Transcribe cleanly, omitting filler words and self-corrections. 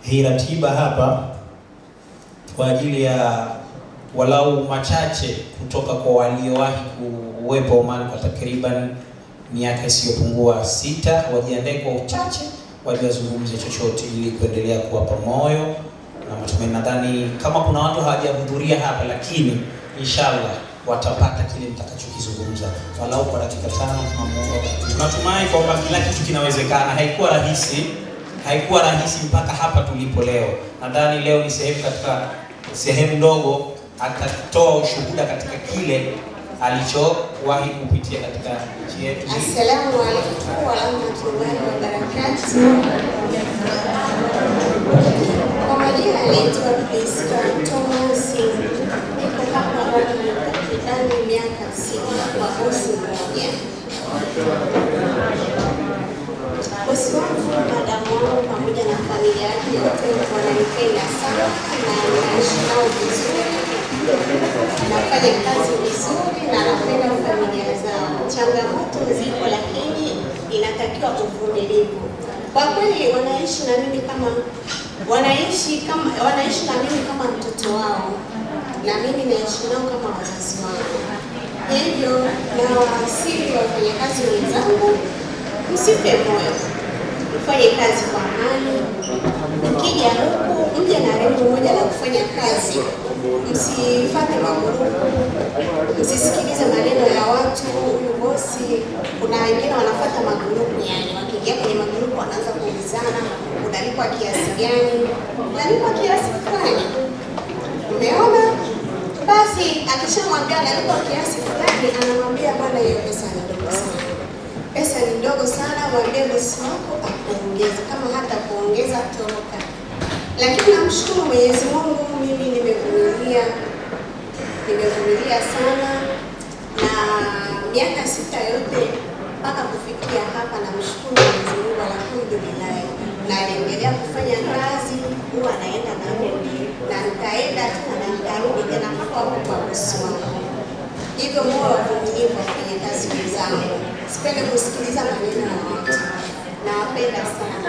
hii ratiba hapa kwa ajili ya walau machache kutoka kwa waliowahi kuwepo Oman kwa takriban miaka isiyopungua 6, wajiandae kwa uchache wazungumze chochote ili kuendelea kuwapa moyo na matumaini. Nadhani kama kuna watu hawajahudhuria hapa, lakini inshallah watapata kile mtakachokizungumza walau kwa dakika 5. Tunatumai kwamba kila kitu kinawezekana. Haikuwa rahisi mpaka hapa tulipo leo. Nadhani leo ni sehemu ndogo, atatoa ushuhuda katika kile alichowahi kupitia katika nchi yetu. Assalamu alaykum wa rahmatullahi wa barakatuh. Kwa majina naitwa Priska Thomas. Niko hapa ndani miaka 6 kwa bosi mmoja. Bosi wangu, madamu wangu pamoja na familia yake yote wananipenda sana na naishi nao vizuri. Nafanya kazi vizuri na napenda familia zao. Changamoto zipo, lakini inatakiwa uvumilivu. Kwa kweli wanaishi na mimi kama mtoto wao, na mimi naishi nao kama wazazi wao. Hivyo na wasili wafanyakazi wenzangu, msife moyo, mfanye kazi kwa amani. Mkija huku mje na lengo moja la kufanya kazi, msifate magurupu, msisikilize maneno ya watu. Huyu bosi, kuna wengine wanafuata magurupu, yani wakiingia kwenye magurupu wanaanza kuulizana unalipwa kiasi gani, unalipwa kiasi fulani. Umeona? Basi akishamwambia analipwa kiasi fulani, anamwambia bwana, hiyo pesa ni ndogo sana. Pesa ni ndogo sana, mwambie bosi wako akuongeze. Kama hata kuongeza toka. Lakini namshukuru Mwenyezi Mungu, mimi nimevumilia sana, na miaka 6 yote mpaka kufikia hapa, namshukuru Mwenyezi Mungu, alhamdulillah. Na naendelea kufanya kazi, huwa naenda na rudi, na nitaenda tena na nitarudi tena mpaka kwa bosi wangu. Hivyo moyo wa uvumilivu kwenye kazi zangu. Sipendi kusikiliza maneno ya watu. Nawapenda sana.